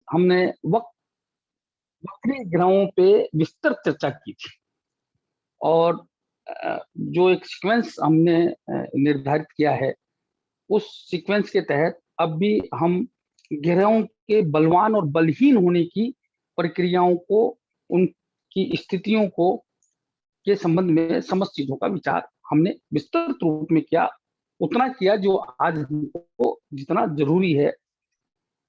हमने वक्री ग्रहों पे विस्तृत चर्चा की थी, और जो एक सीक्वेंस हमने निर्धारित किया है, उस सीक्वेंस के तहत अब भी हम ग्रहों के बलवान और बलहीन होने की प्रक्रियाओं को, उनकी स्थितियों को के संबंध में समस्त चीजों का विचार हमने विस्तृत रूप में किया, उतना किया जो आज हमको जितना जरूरी है।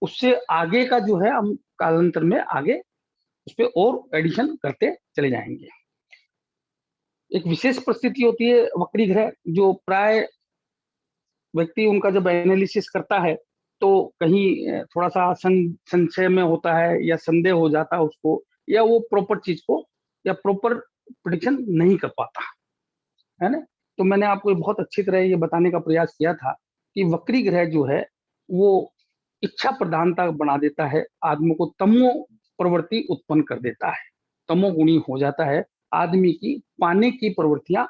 उससे आगे का जो है हम कालांतर में आगे उस पर और एडिशन करते चले जाएंगे। एक विशेष परिस्थिति होती है वक्री ग्रह, जो प्राय व्यक्ति उनका जब एनालिसिस करता है तो कहीं थोड़ा सा संशय में होता है या संदेह हो जाता है उसको, या वो प्रॉपर चीज को या प्रॉपर प्रिडिक्शन नहीं कर पाता है ना। तो मैंने आपको बहुत अच्छी तरह ये बताने का प्रयास किया था कि वक्री ग्रह जो है वो इच्छा प्रधानता बना देता है, आदमी को तमो प्रवृत्ति उत्पन्न कर देता है, तमोगुणी हो जाता है, आदमी की पाने की प्रवृत्तियां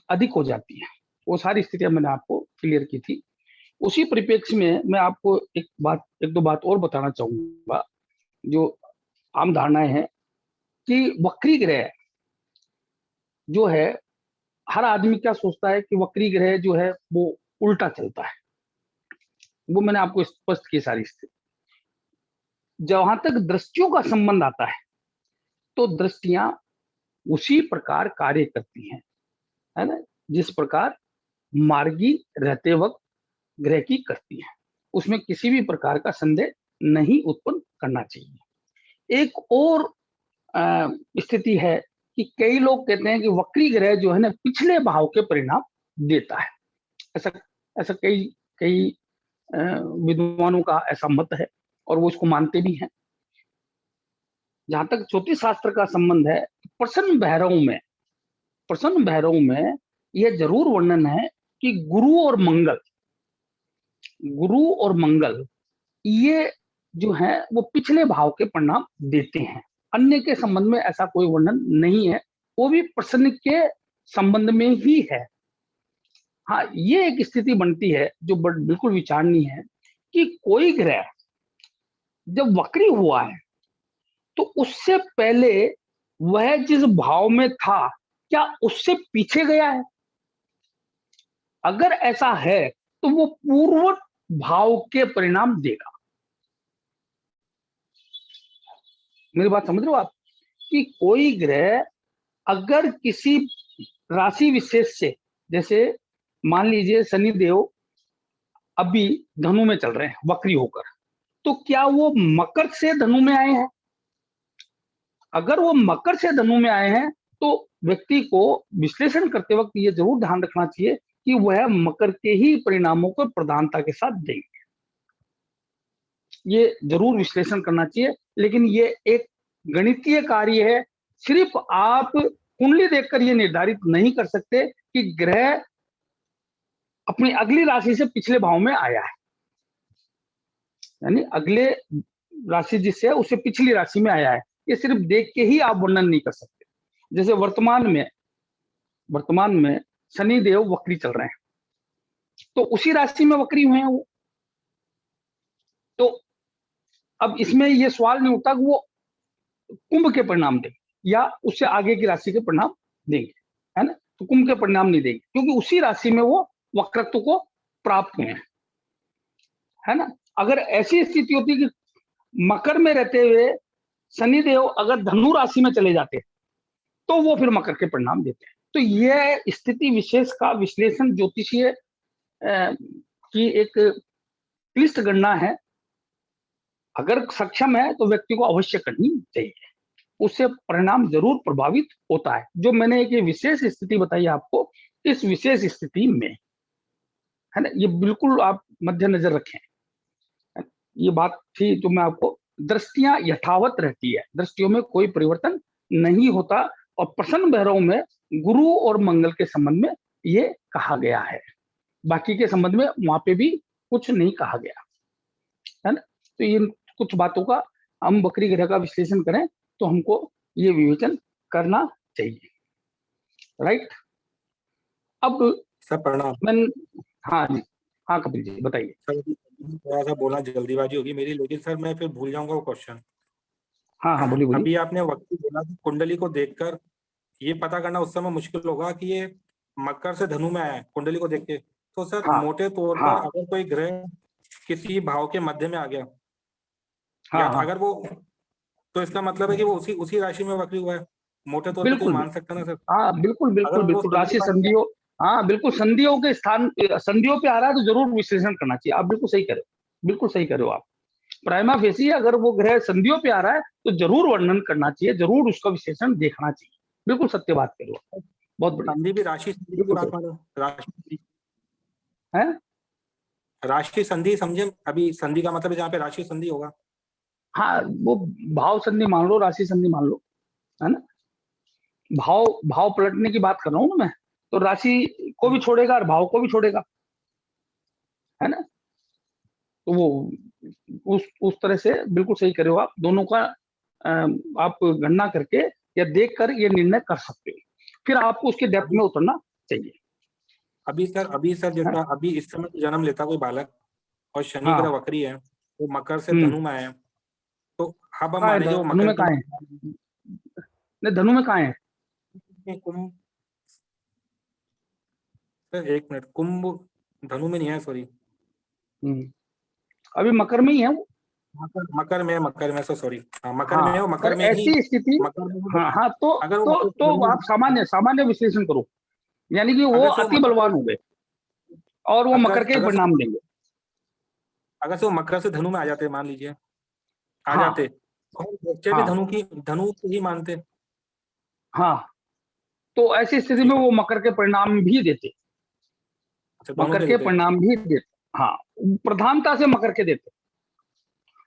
अधिक हो जाती हैं। वो सारी स्थितियां मैंने आपको क्लियर की थी। उसी परिप्रेक्ष्य में मैं आपको एक दो बात और बताना चाहूंगा। जो आम धारणाएं हैं कि वक्री ग्रह जो है, हर आदमी क्या सोचता है कि वक्री ग्रह जो है वो उल्टा चलता है। वो मैंने आपको स्पष्ट की सारी स्थिति। जहां तक दृष्टियों का संबंध आता है तो दृष्टियां उसी प्रकार कार्य करती हैं, है ना, जिस प्रकार मार्गी रहते वक्त ग्रह की करती है। उसमें किसी भी प्रकार का संदेह नहीं उत्पन्न करना चाहिए। एक और स्थिति है कि कई लोग कहते हैं कि वक्री ग्रह जो है ना पिछले भाव के परिणाम देता है। ऐसा ऐसा कई कई विद्वानों का ऐसा मत है और वो इसको मानते भी हैं। जहां तक ज्योतिष शास्त्र का संबंध है, प्रसन्न भैरव में यह जरूर वर्णन है कि गुरु और मंगल ये जो है वो पिछले भाव के परिणाम देते हैं। अन्य के संबंध में ऐसा कोई वर्णन नहीं है, वो भी प्रसन्न के संबंध में ही है। हाँ, ये एक स्थिति बनती है जो बिल्कुल विचारणीय है कि कोई ग्रह जब वक्री हुआ है तो उससे पहले वह जिस भाव में था क्या उससे पीछे गया है? अगर ऐसा है तो वो पूर्व भाव के परिणाम देगा। मेरी बात समझ रहे हो आप? कि कोई ग्रह अगर किसी राशि विशेष से, जैसे मान लीजिए शनिदेव अभी धनु में चल रहे हैं वक्री होकर, तो क्या वो मकर से धनु में आए हैं? अगर वो मकर से धनु में आए हैं तो व्यक्ति को विश्लेषण करते वक्त ये जरूर ध्यान रखना चाहिए कि वह मकर के ही परिणामों को प्रधानता के साथ देंगे। ये जरूर विश्लेषण करना चाहिए, लेकिन ये एक गणितीय कार्य है। सिर्फ आप कुंडली देखकर ये निर्धारित नहीं कर सकते कि ग्रह अपनी अगली राशि से पिछले भाव में आया है, यानी अगले राशि जिससे है उससे पिछली राशि में आया है। ये सिर्फ देख के ही आप वर्णन नहीं कर सकते। जैसे वर्तमान में शनि देव वक्री चल रहे हैं, तो उसी राशि में वक्री हुए हैं वो। तो अब इसमें ये सवाल नहीं उठता कि वो कुंभ के परिणाम देंगे या उससे आगे की राशि के परिणाम देंगे, है ना। तो कुंभ के परिणाम नहीं देंगे क्योंकि उसी राशि में वो वक्रत्व को प्राप्त हुए हैं, है ना। अगर ऐसी स्थिति होती कि मकर में रहते हुए शनिदेव अगर धनु राशि में चले जाते तो वो फिर मकर के परिणाम देते हैं। तो यह स्थिति विशेष का विश्लेषण ज्योतिषीय की एक क्लिष्ट गणना है। अगर सक्षम है तो व्यक्ति को अवश्य करनी चाहिए, उससे परिणाम जरूर प्रभावित होता है। जो मैंने एक विशेष स्थिति बताई आपको, इस विशेष स्थिति में, है ना, ये बिल्कुल आप मध्य नजर रखें। ये बात थी जो मैं आपको, दृष्टियां यथावत रहती है, दृष्टियों में कोई परिवर्तन नहीं होता। और प्रसन्न भैरव में गुरु और मंगल के संबंध में ये कहा गया है, बाकी के संबंध में वहां पे भी कुछ नहीं कहा गया, है ना। तो इन कुछ बातों का हम वक्री ग्रह का विश्लेषण करें तो हमको ये विवेचन करना चाहिए, राइट। अब सर प्रणाम। मैं, हाँ जी, हाँ कपिल जी बताइए। थोड़ा सा बोला जल्दीबाजी होगी मेरी, लेकिन सर मैं फिर भूल जाऊंगा वो क्वेश्चन। हाँ हाँ, बोलिए बोलिए। अभी आपने वक्री बोला कि कुंडली को देखकर ये पता करना उस समय मुश्किल होगा कि ये मकर से धनु में आया है कुंडली को देख के। तो सर हाँ मोटे तौर हाँ पर अगर कोई ग्रह किसी भाव के मध्य में आ गया, या हाँ तो हाँ, अगर वो, तो इसका मतलब है कि वो उसी उसी राशि में वक्री हुआ है, मोटे तौर पे तो ये बिल्कुल मान बिल्कुल। सकते हैं ना सर। हाँ बिल्कुल अगर बिल्कुल वो बिल्कुल, संधि राशि में आ गया, संधियों। हाँ बिल्कुल, संधियों के स्थान संधियों पे आ रहा है तो जरूर विश्लेषण करना चाहिए। आप बिल्कुल सही करें, बिल्कुल सही करो आप। प्राइमा फेसी अगर वो ग्रह संधियों पे आ रहा है तो जरूर वर्णन करना चाहिए, जरूर उसका विश्लेषण देखना चाहिए। बिल्कुल सत्य बात करो आप। बहुत बढ़िया। संधि भी राशि संधि की बिल्कुल बात सही मानो, राशि संधि। है। राशि संधि समझे अभी, संधि का मतलब है जहाँ पे राशि संधि होगा। हाँ, वो भाव संधि मान लो, राशि संधि मान लो, है ना। भाव भाव पलटने की बात कर रहा हूँ ना मैं। तो राशि को भी छोड़ेगा और भाव को भी छोड़ेगा, है ना। तो वो उस तरह से बिल्कुल सही करे हो आप। दोनों का आप गणना करके या देख कर ये निर्णय कर सकते हो। फिर आपको उसके डेप्थ अभी में उतरना चाहिए। अभी सर है? जैसा अभी इस समय जन्म लेता कोई बालक और शनि ग्रह हाँ। वक्री है, वो मकर से हम्म। धनु में आए हैं, तो अब हम कहाँ है मानेंगे वो धनु मकर में, की कहाँ है? नहीं, धनु में कहाँ है? कुंभ। सर एक मिनट, कुंभ धनु में नहीं है, सॉरी। हम्म। अभी मकर में ही है वो। मकर में सर, सॉरी। हाँ मकर में है, हाँ, वो और मकर में ही। ऐसी स्थिति। मकर में हाँ हाँ, अगर वो मकर से धनु तो में, आप सामान्य सामान्य विश्लेषण करो। यानी कि वो अगर से वो अति मकर बलवान से हो गए और वो अगर मकर के ही अगर से परिणाम देंगे। अगर से वो मकर से धनु में आ जाते, मान लीजिए आ हाँ जाते, तो हम बच्चे भी हाँ धनु को ही मानते। हाँ, तो ऐसी स्थिति में ठीक है, वो मकर के परिणाम भी देते। अच्छा दोनों मकर के के देते। परिणाम भी देते। हाँ, प्रधानता से मकर के देते।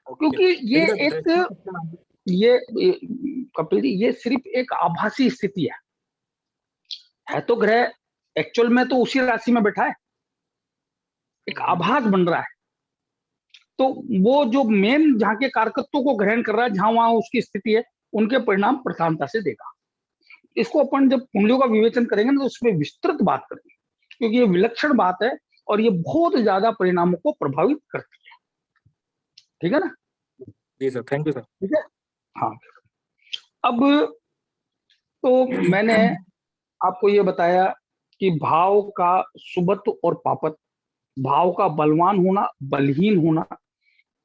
ओके, क्योंकि ये लेकिन सर दृष्टि एक, किससे मानते? ये कपिल जी, ये सिर्फ एक आभासी स्थिति है तो ग्रह एक्चुअल में तो उसी राशि में बैठा है, एक आभास बन रहा है। तो वो जो मेन जहाँ के कारकत्वों को ग्रहण कर रहा है, जहां वहां उसकी स्थिति है, उनके परिणाम प्रधानता से देगा। इसको अपन जब कुंडलियों का विवेचन करेंगे ना तो उसमें विस्तृत बात करेंगे, क्योंकि ये विलक्षण बात है और ये बहुत ज्यादा परिणामों को प्रभावित करती है। ठीक है ना। जी सर, थैंक यू सर। ठीक है। हाँ। अब तो मैंने आपको ये बताया कि भाव का सुबत्व और पापत, भाव का बलवान होना, बलहीन होना,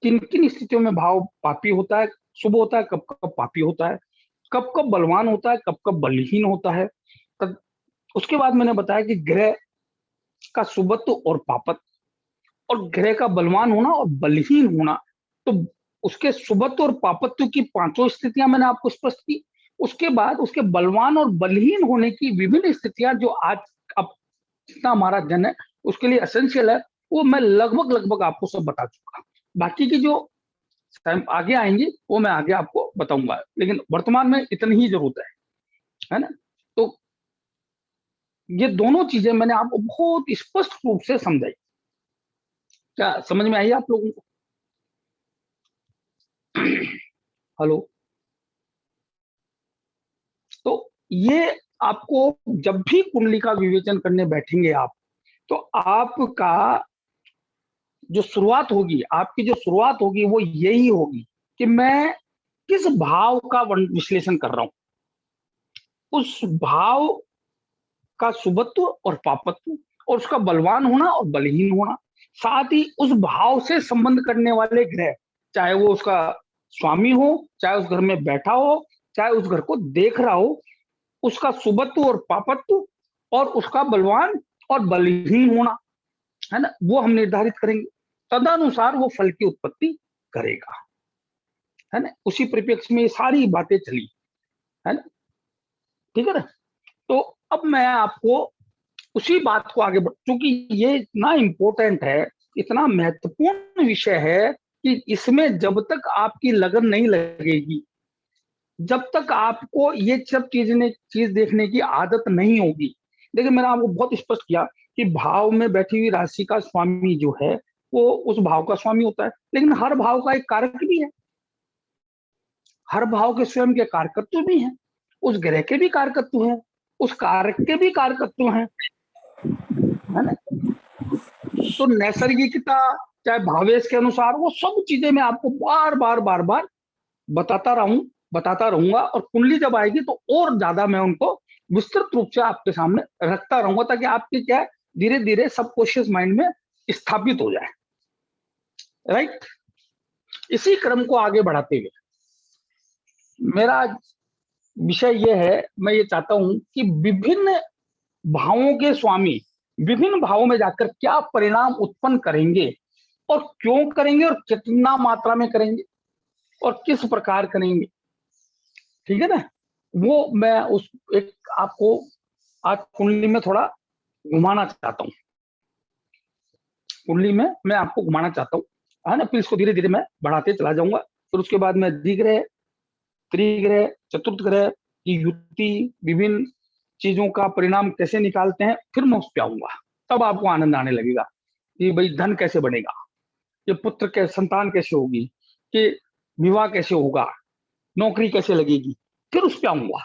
किन किन स्थितियों में भाव पापी होता है, शुभ होता है, कब कब पापी होता है, कब कब बलवान होता है, कब कब बलहीन होता है। तब उसके बाद मैंने बताया कि ग्रह का शुभत्व और पापत, और ग्रह का बलवान होना और बलहीन होना। तो उसके शुभत्व और पापत्व की पांचों स्थितियां मैंने आपको स्पष्ट की। उसके बाद उसके बलवान और बलहीन होने की विभिन्न स्थितियां जो आज अब जितना हमारा जन है उसके लिए एसेंशियल है, वो मैं लगभग लगभग आपको सब बता चुका। बाकी की जो टाइम आगे आएंगी वो मैं आगे आपको बताऊंगा, लेकिन वर्तमान में इतनी ही जरूरत है ना। तो ये दोनों चीजें मैंने आपको बहुत स्पष्ट रूप से समझाई। क्या समझ में आई आप लोगों को? हेलो। तो ये आपको जब भी कुंडली का विवेचन करने बैठेंगे आप, तो आपका जो शुरुआत होगी, आपकी जो शुरुआत होगी वो यही होगी कि मैं किस भाव का विश्लेषण कर रहा हूं, उस भाव का शुभत्व और पापत्व, और उसका बलवान होना और बलहीन होना, साथ ही उस भाव से संबंध करने वाले ग्रह, चाहे वो उसका स्वामी हो, चाहे उस घर में बैठा हो, चाहे उस घर को देख रहा हो, उसका शुभत्व और पापत्व और उसका बलवान और बलहीन होना, है ना, वो हम निर्धारित करेंगे। तदनुसार वो फल की उत्पत्ति करेगा, है ना। उसी परिप्रेक्ष्य में ये सारी बातें चली, है ना। ठीक है ना। तो अब मैं आपको उसी बात को आगे बढ़, क्योंकि ये इतना इंपॉर्टेंट है, इतना महत्वपूर्ण विषय है कि इसमें जब तक आपकी लगन नहीं लगेगी, जब तक आपको ये सब चीज देखने की आदत नहीं होगी। देखिए, मैंने आपको बहुत स्पष्ट किया कि भाव में बैठी हुई राशि का स्वामी जो है वो उस भाव का स्वामी होता है, लेकिन हर भाव का एक कारक भी है, हर भाव के स्वयं के कारकत्व भी हैं, उस ग्रह के भी कारकत्व हैं, उस कारक के भी कारकत्व हैं, है ना। तो नैसर्गिकता चाहे भावेश के अनुसार, वो सब चीजें मैं आपको बार बार बताता रहूंगा। और कुंडली जब आएगी तो और ज्यादा मैं उनको विस्तृत रूप से आपके सामने रखता रहूंगा, ताकि आपके क्या है, धीरे धीरे सबकॉन्शियस माइंड में स्थापित हो जाए। राइट। इसी क्रम को आगे बढ़ाते हुए मेरा विषय यह है, मैं ये चाहता हूं कि विभिन्न भावों के स्वामी विभिन्न भावों में जाकर क्या परिणाम उत्पन्न करेंगे, और क्यों करेंगे, और कितना मात्रा में करेंगे, और किस प्रकार करेंगे। ठीक है ना। वो मैं उस एक आपको आज कुंडली में थोड़ा घुमाना चाहता हूं। कुंडली में मैं आपको घुमाना चाहता हूँ, है ना। फिर इसको धीरे धीरे मैं बढ़ाते चला जाऊंगा। फिर उसके बाद मैं द्विग्रह, त्रिग्रह, चतुर्थ ग्रह की युति, विभिन्न चीजों का परिणाम कैसे निकालते हैं, फिर मैं उस पर आऊंगा। तब आपको आनंद आने लगेगा कि भाई धन कैसे बनेगा, कि पुत्र के संतान कैसे होगी, कि विवाह कैसे होगा, नौकरी कैसे लगेगी, फिर उस पर आऊंगा,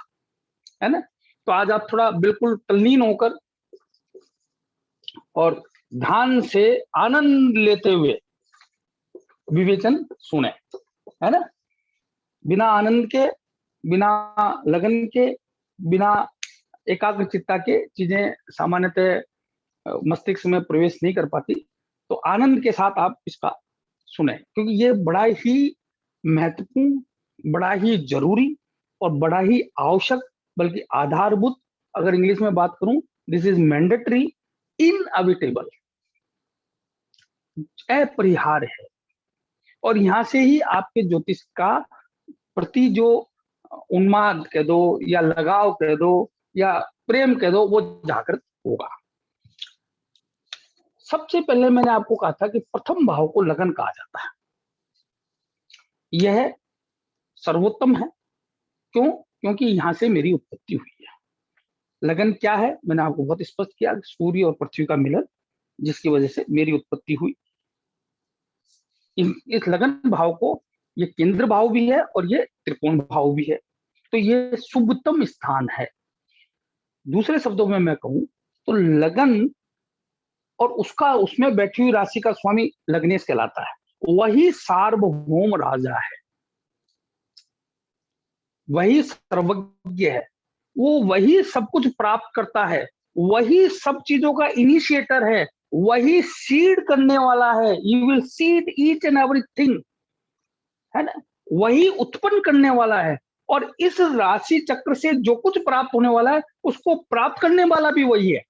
है ना। तो आज आप थोड़ा बिल्कुल तल्लीन होकर और ध्यान से आनंद लेते हुए विवेचन सुने, है ना। बिना आनंद के, बिना लगन के, बिना एकाग्र चित्ता के चीजें सामान्यतः मस्तिष्क में प्रवेश नहीं कर पाती। तो आनंद के साथ आप इसका सुने, क्योंकि ये बड़ा ही महत्वपूर्ण, बड़ा ही जरूरी और बड़ा ही आवश्यक, बल्कि आधारभूत, अगर इंग्लिश में बात करूं, दिस इज मैंडेटरी, इनएविटेबल, अपरिहार्य है। और यहां से ही आपके ज्योतिष का प्रति जो उन्माद कह दो, या लगाव कह दो, या प्रेम कह दो, वो जागृत होगा। सबसे पहले मैंने आपको कहा था कि प्रथम भाव को लगन कहा जाता है। यह सर्वोत्तम है। क्यों? क्योंकि यहां से मेरी उत्पत्ति हुई है। लगन क्या है, मैंने आपको बहुत स्पष्ट किया, सूर्य और पृथ्वी का मिलन, जिसकी वजह से मेरी उत्पत्ति हुई। इस लगन भाव को ये केंद्र भाव भी है और ये त्रिकोण भाव भी है, तो ये शुभतम स्थान है। दूसरे शब्दों में मैं कहूं तो लगन और उसका उसमें बैठी हुई राशि का स्वामी लग्नेश कहलाता है। वही सार्वभौम राजा है, वही सर्वज्ञ है, वो वही सब कुछ प्राप्त करता है, वही सब चीजों का इनिशिएटर है, वही सीड करने वाला है। You will seed each and everything, है ना। वही उत्पन्न करने वाला है, और इस राशि चक्र से जो कुछ प्राप्त होने वाला है उसको प्राप्त करने वाला भी वही है।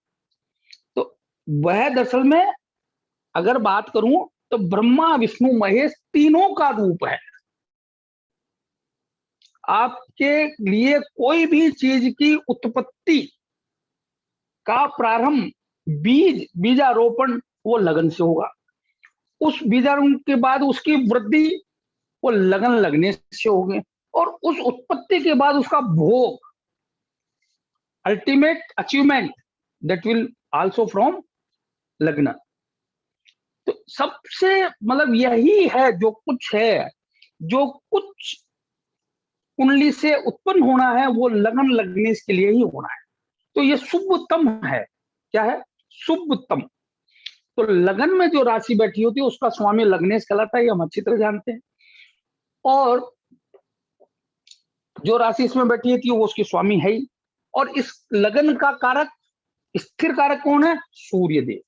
तो वह दरअसल में अगर बात करूं तो ब्रह्मा विष्णु महेश तीनों का रूप है। आपके लिए कोई भी चीज की उत्पत्ति का प्रारंभ, बीजारोपण, वो लगन से होगा। उस बीजारोपण के बाद उसकी वृद्धि, वो लगन लगने से होगी। और उस उत्पत्ति के बाद उसका भोग, ultimate achievement, that will also from लगन। तो सबसे मतलब यही है, जो कुछ है, जो कुछ कुंडली से उत्पन्न होना है, वो लगन लगने के लिए ही होना है। तो ये शुभतम है। क्या है? शुभतम। तो लगन में जो राशि बैठी होती है उसका स्वामी लग्नेश कहलाता है, ये हम अच्छी तरह जानते हैं। और जो राशि इसमें बैठी होती है वो उसकी स्वामी है ही। और इस लगन का कारक, स्थिर कारक कौन है? सूर्य देव।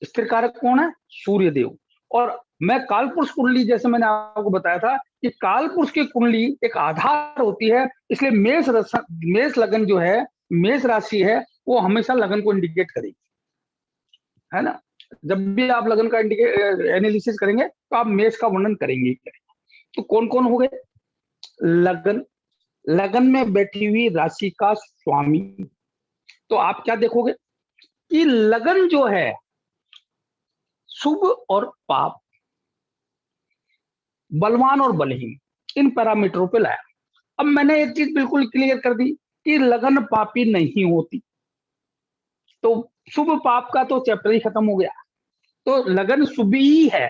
स्थिर कारक कौन है? सूर्य देव। और मैं कालपुरुष कुंडली, जैसे मैंने आपको बताया था कि कालपुरुष की कुंडली एक आधार होती है, इसलिए मेष लगन जो है, मेष राशि है, वो हमेशा लगन को इंडिकेट करेगी, है ना। जब भी आप लगन का एनालिसिस करेंगे तो आप मेष का वर्णन करेंगे। तो कौन कौन हो गए? लगन, लगन में बैठी हुई राशि का स्वामी। तो आप क्या देखोगे कि लगन जो है शुभ और पाप, बलवान और बलहीन, इन पैरामीटरों पे लाया। अब मैंने एक चीज बिल्कुल क्लियर कर दी कि लगन पापी नहीं होती, तो शुभ पाप का तो चैप्टर ही खत्म हो गया। तो लगन शुभ ही है।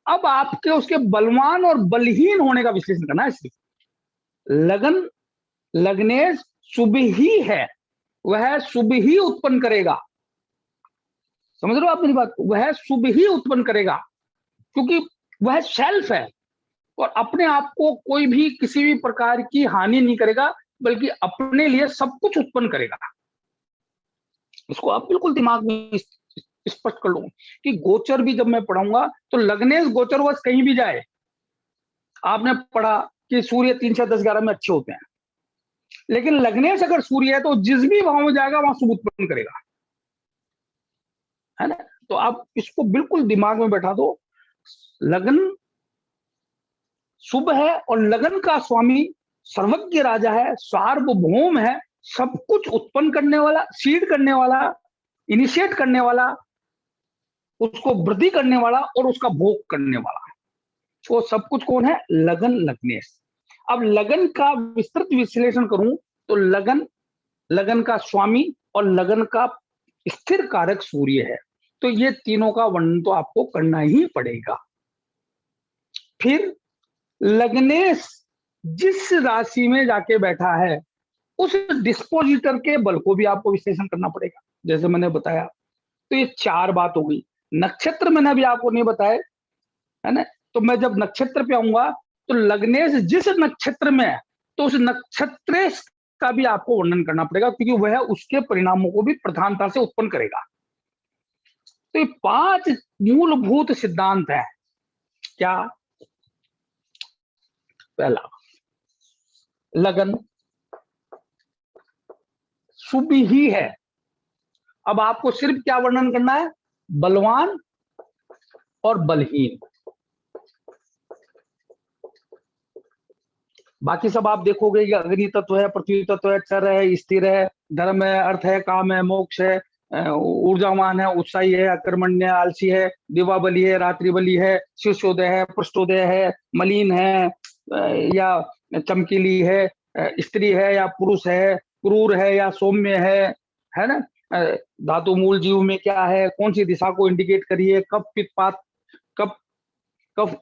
अब आपके उसके बलवान और बलहीन होने का विश्लेषण करना है। सिर्फ लगन लग्नेश शुभ ही है, वह शुभ ही उत्पन्न करेगा। समझ रहे हो आप मेरी बात? वह शुभ ही उत्पन्न करेगा, क्योंकि वह सेल्फ है और अपने आप को कोई भी किसी भी प्रकार की हानि नहीं करेगा, बल्कि अपने लिए सब कुछ उत्पन्न करेगा। इसको आप बिल्कुल दिमाग में स्पष्ट कर लो कि गोचर भी जब मैं पढ़ाऊंगा तो लग्नेश गोचर वश कहीं भी जाए, आपने पढ़ा कि सूर्य 3, 6, 10, 11 में अच्छे होते हैं, लेकिन लग्नेश अगर सूर्य है तो जिस भी भाव में जाएगा वहां शुभ उत्पन्न करेगा, है ना? तो आप इसको बिल्कुल दिमाग में बैठा दो, लग्न शुभ है और लगन का स्वामी सर्वज्ञ राजा है, सार्वभौम है, सब कुछ उत्पन्न करने वाला, सीड करने वाला, इनिशिएट करने वाला, उसको वृद्धि करने वाला और उसका भोग करने वाला, वो सब कुछ कौन है? लगन, लग्नेश। अब लगन का विस्तृत विश्लेषण करूं तो लगन का स्वामी और लगन का स्थिर कारक सूर्य है, तो ये तीनों का वर्णन तो आपको करना ही पड़ेगा। फिर लग्नेश जिस राशि में जाके बैठा है उस डिस्पोजिटर के बल को भी आपको विश्लेषण करना पड़ेगा, जैसे मैंने बताया। तो ये 4 बात हो गई। नक्षत्र मैंने अभी आपको नहीं बताए, है ना? तो मैं जब नक्षत्र पे आऊंगा तो लग्नेश जिस नक्षत्र में है तो उस नक्षत्र का भी आपको वर्णन करना पड़ेगा, क्योंकि वह उसके परिणामों को भी प्रधानता से उत्पन्न करेगा। तो ये 5 मूलभूत सिद्धांत है। क्या? पहला, लगन शुभ ही है। अब आपको सिर्फ क्या वर्णन करना है? बलवान और बलहीन। बाकी सब आप देखोगे कि अग्नि तत्व है, पृथ्वी तत्व है, चर है, स्थिर है, धर्म है, अर्थ है, काम है, मोक्ष है, ऊर्जावान है, उत्साही है, अकर्मण्य, आलसी है, दिवा बली है, रात्रि बली है, शीर्षोदय है, पृष्ठोदय है, मलिन है या चमकीली है, स्त्री है या पुरुष है, क्रूर है या सौम्य है ना? धातु मूल जीव में क्या है, कौन सी दिशा को इंडिकेट करिए, कफ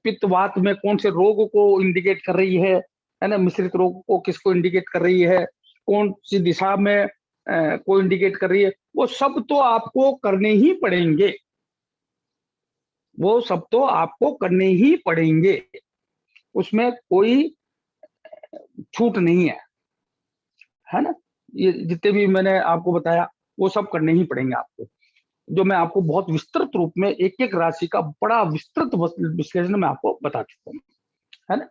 पित्त वात में कौन से रोग को इंडिकेट कर रही है ना? मिश्रित रोग को किसको इंडिकेट कर रही है, कौन सी दिशा में को इंडिकेट कर रही है, वो सब तो आपको करने ही पड़ेंगे, वो सब तो आपको करने ही पड़ेंगे, उसमें कोई छूट नहीं है ना? ये जितने भी मैंने आपको बताया वो सब करने ही पड़ेंगे आपको, जो मैं आपको बहुत विस्तृत रूप में एक एक राशि का बड़ा विस्तृत विश्लेषण में आपको बता चुका हूं, है ना?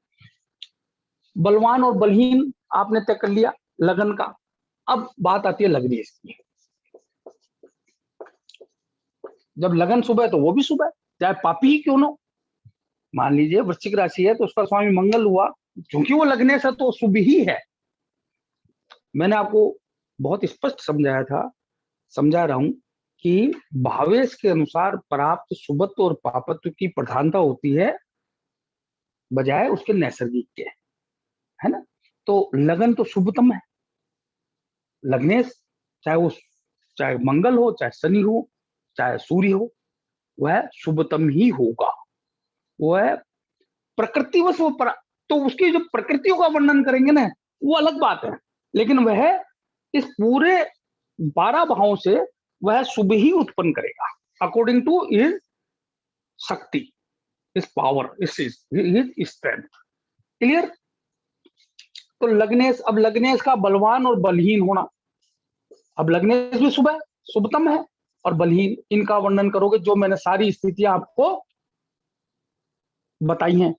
बलवान और बलहीन आपने तय कर लिया लगन का। अब बात आती है लग्नेश की। जब लगन शुभ है तो वो भी शुभ है, चाहे पापी ही क्यों ना। मान लीजिए वृश्चिक राशि है तो उसका स्वामी मंगल हुआ, क्योंकि वो लगनेश है तो शुभ ही है। मैंने आपको बहुत स्पष्ट समझा रहा हूं कि भावेश के अनुसार प्राप्त शुभत्व और पापत्व की प्रधानता होती है बजाय उसके नैसर्गिक के, है ना? तो लगन तो शुभतम है, लग्नेश चाहे मंगल हो, चाहे शनि हो, चाहे सूर्य हो, वह शुभतम ही होगा। वह प्रकृतिवश तो उसकी जो प्रकृतियों का वर्णन करेंगे ना वो अलग बात है, लेकिन वह इस पूरे 12 भावों से वह शुभ ही उत्पन्न करेगा अकॉर्डिंग टू हिज शक्ति, his power, his strength. Clear? तो लग्नेश, अब लग्नेश का बलवान और बलहीन होना, अब लग्नेश भी शुभ है, शुभतम है, और बलहीन, इनका वर्णन करोगे जो मैंने सारी स्थितियां आपको बताई हैं,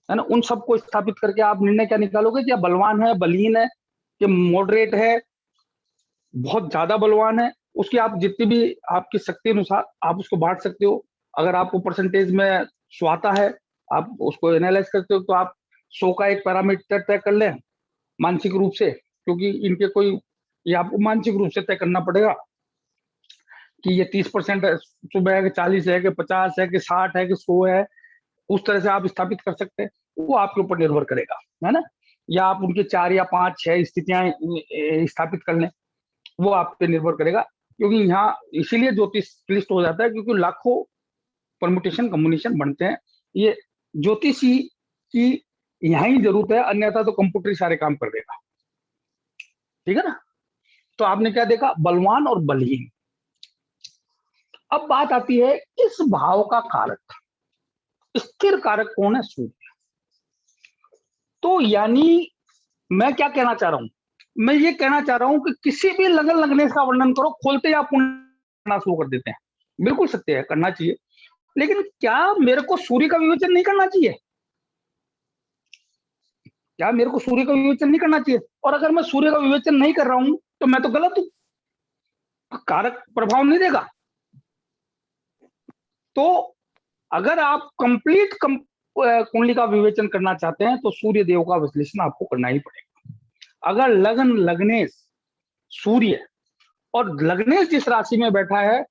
है ना? उन सबको स्थापित करके आप निर्णय क्या निकालोगे कि बलवान है, बलहीन है, कि मॉडरेट है, बहुत ज्यादा बलवान है। उसकी आप जितनी भी आपकी शक्ति अनुसार आप उसको बांट सकते हो। अगर आपको परसेंटेज में स्वाता है, आप उसको एनालाइज करते हो, तो आप 100 का एक पैरामीटर तय कर लें मानसिक रूप से, क्योंकि इनके कोई, ये आपको मानसिक रूप से तय करना पड़ेगा कि ये 30% सुबह है कि 40 है कि 50 है कि 60 है कि 100 है। उस तरह से आप स्थापित कर सकते हैं, वो आपके ऊपर निर्भर करेगा, है ना? या आप उनके 4 या 5, 6 स्थितियां स्थापित कर लें, वो आप पे निर्भर करेगा। क्योंकि यहाँ इसीलिए ज्योतिष क्लिष्ट हो जाता है, क्योंकि लाखों परमुटेशन कम्बिनेशन बनते हैं। ये ज्योतिषी की यहाँ ही जरूरत है, अन्यथा तो कंप्यूटर ही सारे काम कर देगा। ठीक है ना? तो आपने क्या देखा? बलवान और बलहीन। अब बात आती है इस भाव का कारक, स्थिर कारक कौन है? सूर्य। तो यानी मैं क्या कहना चाह रहा हूं, मैं ये कहना चाह रहा हूं कि किसी भी लगन लगने का वर्णन करो, खोलते ही आप करना शुरू कर देते हैं। बिल्कुल सत्य है, करना चाहिए, लेकिन क्या मेरे को सूर्य का विवेचन नहीं करना चाहिए? क्या मेरे को सूर्य का विवेचन नहीं करना चाहिए? और अगर मैं सूर्य का विवेचन नहीं कर रहा हूं तो मैं तो गलत हूं, कारक प्रभाव नहीं देगा। तो अगर आप कंप्लीट कुंडली का विवेचन करना चाहते हैं तो सूर्य देव का विश्लेषण आपको करना ही पड़ेगा। अगर लगन लग्नेश सूर्य और लग्नेश जिस राशि में बैठा है,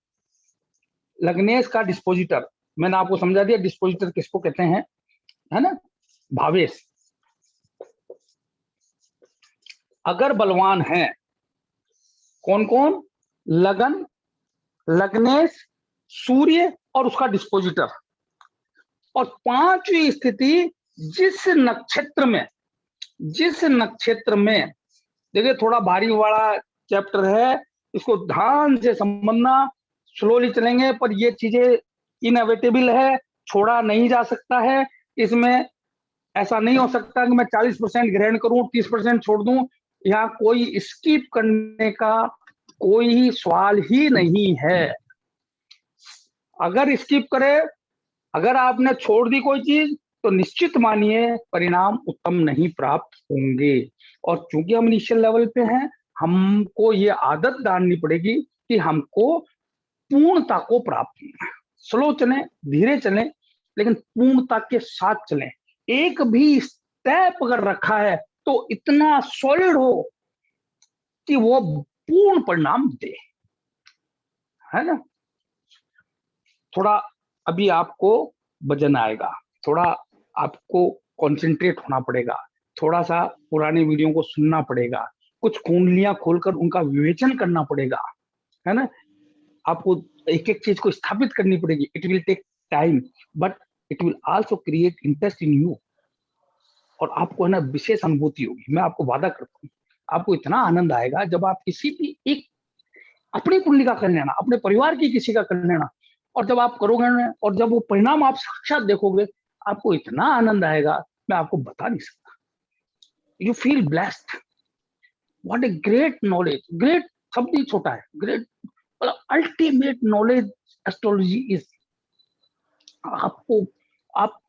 लग्नेश का डिस्पोजिटर, मैंने आपको समझा दिया डिस्पोजिटर किसको कहते हैं, है ना, भावेश। अगर बलवान है, कौन कौन? लगन, लग्नेश, सूर्य और उसका डिस्पोजिटर। और पांचवी स्थिति जिस नक्षत्र में, देखिए थोड़ा भारी वाला चैप्टर है, इसको ध्यान से समझना, स्लोली चलेंगे, पर ये चीजें इनएविटेबल है, छोड़ा नहीं जा सकता है। इसमें ऐसा नहीं हो सकता कि मैं 40% ग्रहण करूं 30% छोड़ दूं, यहाँ कोई स्किप करने का कोई सवाल ही नहीं है। अगर स्किप करे, अगर आपने छोड़ दी कोई चीज, तो निश्चित मानिए परिणाम उत्तम नहीं प्राप्त होंगे। और चूंकि हम इनिशियल लेवल पे हैं, हमको ये आदत डालनी पड़ेगी कि हमको पूर्णता को प्राप्त होना है। स्लो चलें, धीरे चलें, लेकिन पूर्णता के साथ चलें। एक भी स्टेप अगर रखा है तो इतना सॉलिड हो कि वो पूर्ण परिणाम दे, है ना। थोड़ा अभी आपको वजन आएगा, थोड़ा आपको कंसंट्रेट होना पड़ेगा, थोड़ा सा पुराने वीडियो को सुनना पड़ेगा, कुछ कुंडलियां खोलकर उनका विवेचन करना पड़ेगा, है ना। आपको एक एक चीज को स्थापित करनी पड़ेगी। It will take time, but it will also create interest in you. और आपको है ना विशेष अनुभूति होगी, मैं आपको वादा करता हूँ। आपको इतना आनंद आएगा जब आप किसी भी एक अपनी कुंडली का कर लेना, अपने परिवार की किसी का कर लेना, और जब आप करोगे ना, और जब वो परिणाम आप साक्षात देखोगे, आपको इतना आनंद आएगा, मैं आपको बता नहीं सकता। You feel blessed. What a great knowledge, great शब्द ही छोटा है, ग्रेट मतलब अल्टीमेट नॉलेज एस्ट्रोलॉजी इज। आपको, आप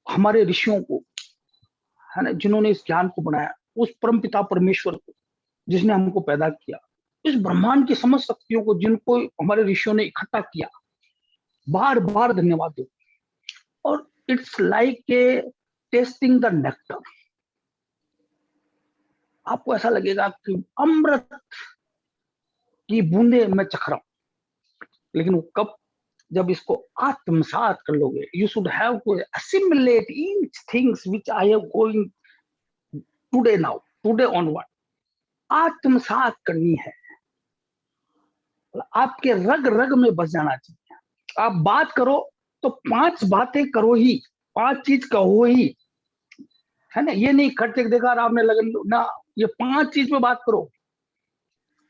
हमारे ऋषियों को, है ना, जिन्होंने इस ज्ञान को बनाया, उस परम पिता परमेश्वर को जिसने हमको पैदा किया, इस ब्रह्मांड की समस्त शक्तियों को जिनको हमारे ऋषियों ने इकट्ठा किया, बार बार धन्यवाद दो। और it's like a testing the nectar. आपको ऐसा लगेगा कि अमृत की बूंदे मैं चख रहा हूं, लेकिन वो कब? जब इसको आत्मसात कर लोगे। You should have to assimilate each things which I have going today now, today onward. आत्मसात करनी है, आपके रग रग में बस जाना चाहिए। आप बात करो तो 5 बातें करो ही, 5 चीज कहो ही, है ना। ये नहीं खर्चे देखा आपने लगन ना, ये 5 चीज पे बात करो,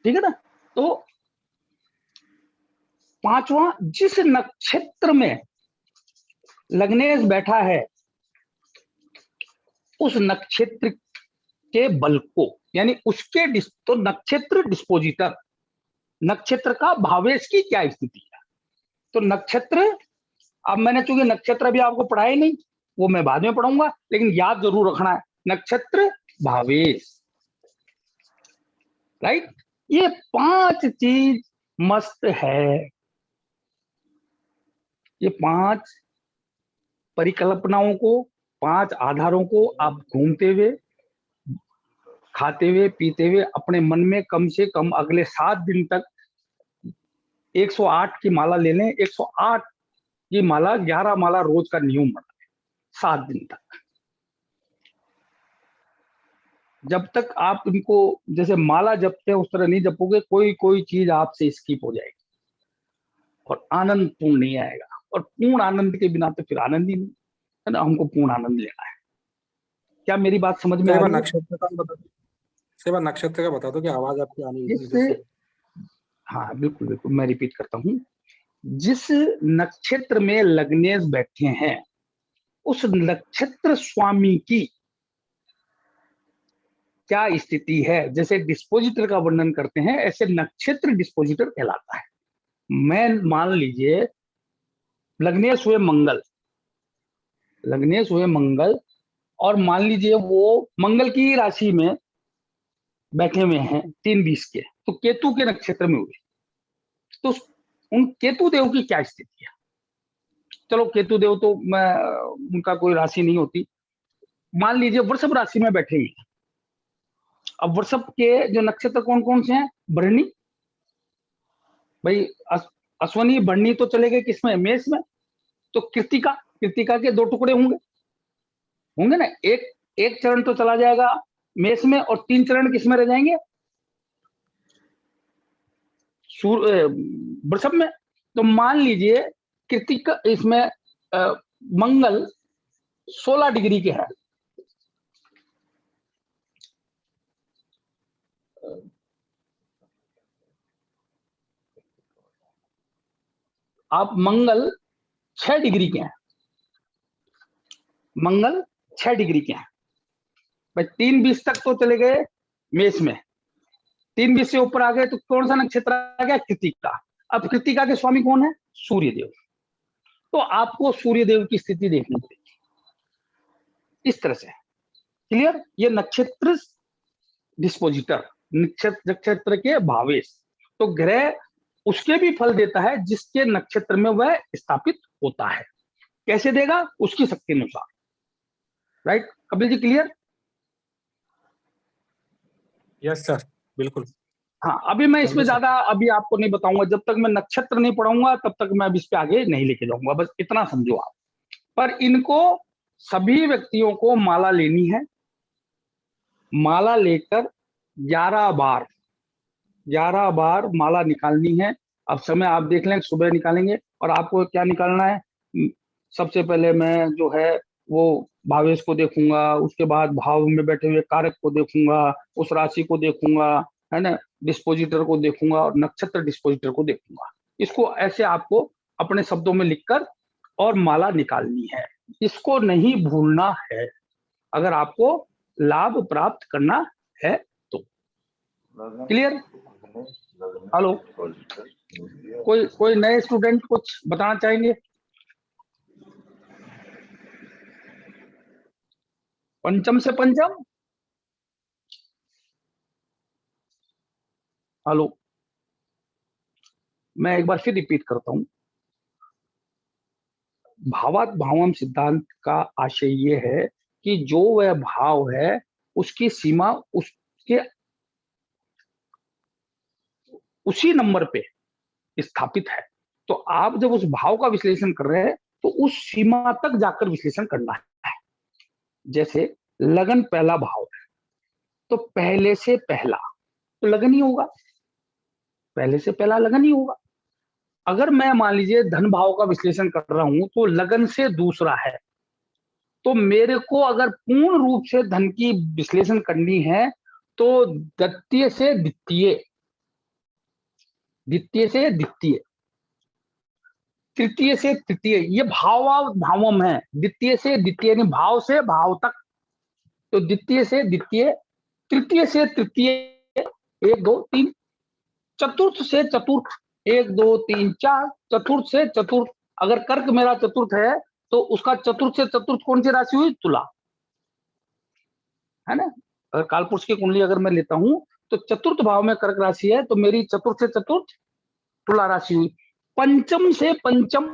ठीक है ना। तो पांचवा, जिस नक्षत्र में लग्नेश बैठा है, उस नक्षत्र के बल को, यानी उसके तो नक्षत्र डिस्पोजिटर, नक्षत्र का भावेश की क्या स्थिति है। तो नक्षत्र, अब मैंने चूंकि नक्षत्र भी आपको पढ़ाया नहीं, वो मैं बाद में पढ़ाऊंगा, लेकिन याद जरूर रखना है, नक्षत्र भावेश, राइट। ये 5 चीज मस्त है। ये 5 परिकल्पनाओं को, 5 आधारों को आप घूमते हुए, खाते हुए, पीते हुए अपने मन में कम से कम अगले 7 दिन तक 108 की माला ले लें। 108 की माला, 11 माला रोज का नियम बना है, 7 दिन तक। जब तक आप इनको जैसे माला जपते हैं उस तरह नहीं जपोगे, कोई कोई चीज आपसे स्किप हो जाएगी और आनंद पूर्ण नहीं आएगा। और पूर्ण आनंद के बिना तो फिर आनंद ही नहीं, है ना। हमको पूर्ण आनंद लेना है। क्या मेरी बात समझ में आ रही है? नक्षत्र का बता दो, सेवा नक्षत्र का बता दो कि आवाज आपकी आनी है मुझे इससे, सही। हाँ बिल्कुल बिल्कुल, मैं रिपीट करता हूँ। जिस नक्षत्र में लग्नेश बैठे हैं उस नक्षत्र स्वामी की क्या स्थिति है, जैसे डिस्पोजिटर का वर्णन करते हैं ऐसे नक्षत्र डिस्पोजिटर कहलाता है। मैं मान लीजिए लग्नेश हुए मंगल, लग्नेश हुए मंगल, और मान लीजिए वो मंगल की राशि में बैठे हुए हैं 3-20 के, तो केतु के नक्षत्र में हुए, तो उन केतु देव की क्या स्थिति है? चलो केतु देव तो मैं उनका कोई राशि नहीं होती, मान लीजिए वृषभ राशि में बैठे हुए। अब वृषभ के जो नक्षत्र कौन कौन से हैं? भरणी, भाई अश्वनी भरणी तो चले गए किसमें? मेष में। तो कृतिका, कृतिका के 2 टुकड़े होंगे, होंगे ना, एक चरण तो चला जाएगा मेष में और 3 चरण किसमें रह जाएंगे? वृषभ में। तो मान लीजिए कृतिका इसमें मंगल 16 डिग्री के है, आप मंगल 6 डिग्री के हैं, मंगल 6 डिग्री के हैं भाई, 3-20 तक तो चले गए मेष में, 3-20 से ऊपर आ गए तो कौन सा नक्षत्र आ गया? कृतिका। अब कृतिका के स्वामी कौन है? सूर्यदेव। तो आपको सूर्यदेव की स्थिति देखनी पड़ेगी इस तरह से। क्लियर? ये नक्षत्र डिस्पोजिटर, नक्षत्र के भावेश, तो ग्रह उसके भी फल देता है जिसके नक्षत्र में वह स्थापित होता है। कैसे देगा? उसकी शक्ति अनुसार। Right Kapil ji, clear? Yes sir, बिल्कुल। हाँ, अभी मैं इसमें ज्यादा अभी आपको नहीं बताऊंगा, जब तक मैं नक्षत्र नहीं पढ़ाऊंगा तब तक मैं अब इस पे आगे नहीं लेके जाऊंगा, बस इतना समझो आप। पर इनको सभी व्यक्तियों को माला लेनी है, माला लेकर 11 बार माला निकालनी है। अब समय आप देख लें, सुबह निकालेंगे। और आपको क्या निकालना है? सबसे पहले मैं जो है वो भावेश को देखूंगा, उसके बाद भाव में बैठे हुए कारक को देखूंगा, उस राशि को देखूंगा, है ना, डिस्पोजिटर को देखूंगा और नक्षत्र डिस्पोजिटर को देखूंगा। इसको ऐसे आपको अपने शब्दों में लिखकर और माला निकालनी है, इसको नहीं भूलना है अगर आपको लाभ प्राप्त करना है तो। क्लियर? हेलो, कोई नए स्टूडेंट कुछ बताना चाहेंगे? पंचम से पंचम, हेलो, मैं एक बार फिर रिपीट करता हूं। भावात भावम सिद्धांत का आशय ये है कि जो वह भाव है उसकी सीमा उसके उसी नंबर पे स्थापित है। तो आप जब उस भाव का विश्लेषण कर रहे हैं तो उस सीमा तक जाकर विश्लेषण करना है। जैसे लगन पहला भाव है तो पहले से पहला तो लगन ही होगा, पहले से पहला लगन ही होगा। अगर मैं मान लीजिए धन भाव का विश्लेषण कर रहा हूं तो लगन से दूसरा है, तो मेरे को अगर पूर्ण रूप से धन की विश्लेषण करनी है तो द्वितीय से द्वितीय, द्वितीय से द्वितीय, तृतीय से तृतीय, ये भावम है। द्वितीय से द्वितीय यानी भाव से भाव तक, तो द्वितीय से द्वितीय, तृतीय से तृतीय, 1 2 3, चतुर्थ से चतुर्थ, 1 2 3 4, चतुर्थ से चतुर्थ। अगर कर्क मेरा चतुर्थ है तो उसका चतुर्थ से चतुर्थ कौन सी राशि हुई? तुला, है ना। अगर कालपुरुष की कुंडली अगर मैं लेता हूं तो चतुर्थ भाव में कर्क राशि है तो मेरी चतुर्थ से चतुर्थ तुला राशि हुई। पंचम से पंचम,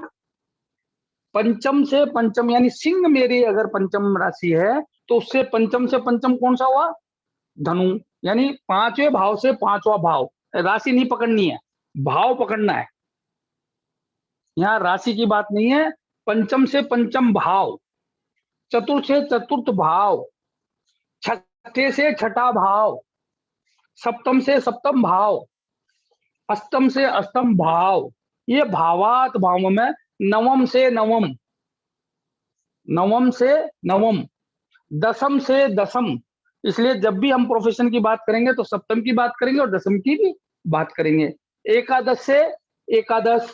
पंचम से पंचम यानी सिंह मेरी अगर पंचम राशि है तो उससे पंचम से पंचम कौन सा हुआ? धनु, यानी 5वें भाव से 5वां भाव। राशि नहीं पकड़नी है, भाव पकड़ना है। यहाँ राशि की बात नहीं है, पंचम से पंचम भाव, चतुर्थ से चतुर्थ भाव, छठे से छठा भाव, सप्तम से सप्तम भाव, अष्टम से अष्टम भाव। ये भावात भाव में नवम से नवम, नवम से नवम, दसम से दसम। इसलिए जब भी हम प्रोफेशन की बात करेंगे तो सप्तम की बात करेंगे और दसम की भी बात करेंगे। एकादश से एकादश,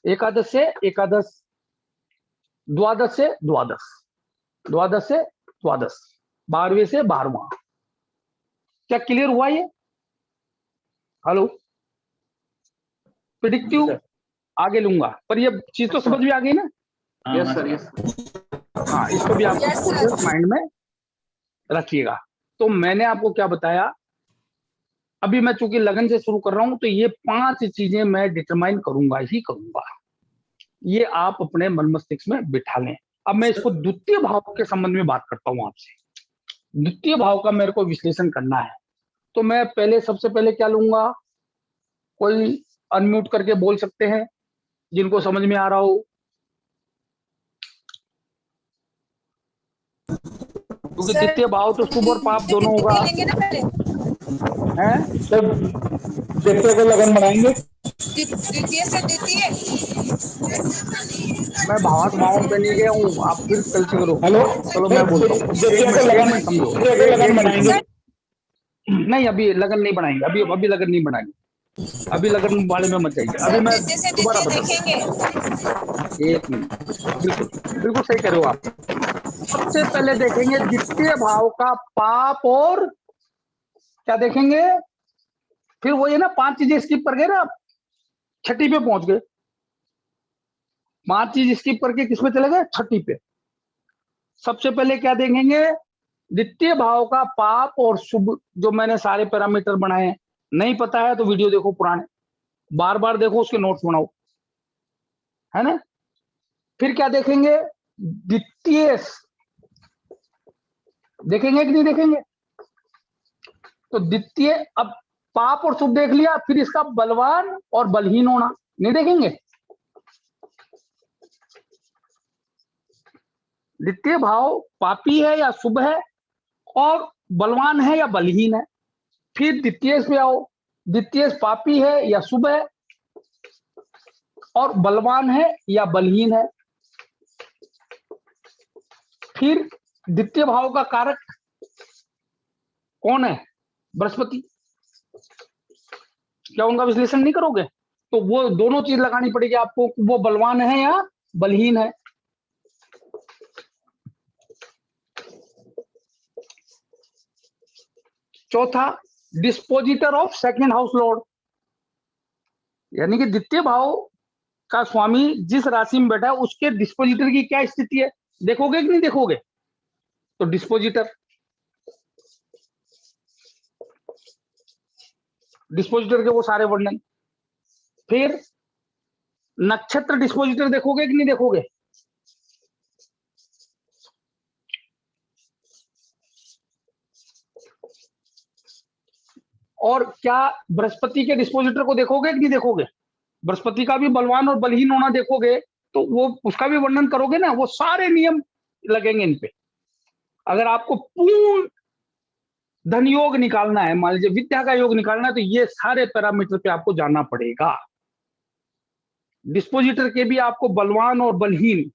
एकादश से एकादश, द्वादश से द्वादश, द्वादश से द्वादश, 12वें से 12वां। क्या क्लियर हुआ ये? हेलो, प्रेडिक्टिव आगे लूंगा, पर ये चीज तो समझ में आ गई ना? Yes sir, yes. हाँ, इसको भी आपको माइंड में रखिएगा। तो मैंने आपको क्या बताया, अभी मैं चूंकि लगन से शुरू कर रहा हूं, तो ये 5 चीजें मैं डिटरमाइन करूंगा ही करूंगा, ये आप अपने मन मस्तिष्क में बिठा लें। अब मैं इसको द्वितीय भाव के संबंध में बात करता हूं आपसे। द्वितीय भाव का मेरे को विश्लेषण करना है, तो मैं पहले सबसे पहले क्या लूंगा, कोई अनम्यूट करके बोल सकते हैं जिनको समझ में आ रहा हो, क्योंकि द्वितीय भाव तो शुभ और पाप दोनों होगा, हैं? सर द्वितीय को लगन बनाएंगे। द्वितीय से द्वितीय, मैं भावार्थ भावों पे नहीं गया हूँ, आप फिर गलती करो। हेलो, चलो मैं बोलता हूँ, द्वितीय को लगन, समझो। द्वितीय को लगन बनाएंगे। नहीं, अभी लगन नहीं बनाएंगे, अभी लगन नहीं बनाएंगे, अभी लगन वाले में मत जाइए। अभी मैं द्वितीय से दोबारा द्वितीय बता, देखेंगे। एक मिनट, बिल्कुल बिल्कुल सही कर रहे हो आप। सबसे पहले देखेंगे द्वितीय भाव का पाप, और क्या देखेंगे, फिर वो ये ना 5 चीजें स्किप कर गए ना, आप 6ठी पे पहुंच गए। 5 चीज स्किप करके किस पे चले गए, 6ठी पे। सबसे पहले क्या देखेंगे, द्वितीय भाव का पाप और शुभ, जो मैंने सारे पैरामीटर बनाए हैं। नहीं पता है तो वीडियो देखो पुराने, बार बार देखो, उसके नोट्स बनाओ, है ना? फिर क्या देखेंगे, द्वितीय देखेंगे कि नहीं देखेंगे? तो द्वितीय, अब पाप और शुभ देख लिया, फिर इसका बलवान और बलहीन होना नहीं देखेंगे? द्वितीय भाव पापी है या शुभ है, और बलवान है या बलहीन है। फिर द्वितीय पे आओ, द्वितीय पापी है या शुभ है, और बलवान है या बलहीन है। फिर द्वितीय भाव का कारक कौन है, बृहस्पति। क्या उनका विश्लेषण नहीं करोगे? तो वो दोनों चीज लगानी पड़ेगी आपको, वो बलवान है या बलहीन है। चौथा, dispositor of second house Lord, यानी कि द्वितीय भाव का स्वामी जिस राशि में बैठा है, उसके डिस्पोजिटर की क्या स्थिति है, देखोगे कि नहीं देखोगे? तो डिस्पोजिटर, डिस्पोजिटर के वो सारे वर्णन। फिर नक्षत्र डिस्पोजिटर देखोगे कि नहीं देखोगे? और क्या बृहस्पति के डिस्पोजिटर को देखोगे कि नहीं देखोगे? बृहस्पति का भी बलवान और बलहीन होना देखोगे, तो वो उसका भी वर्णन करोगे ना, वो सारे नियम लगेंगे इन पे। अगर आपको पूर्ण धन योग निकालना है, मान लीजिए विद्या का योग निकालना है, तो ये सारे पैरामीटर पे आपको जाना पड़ेगा। डिस्पोजिटर के भी आपको बलवान और बलहीन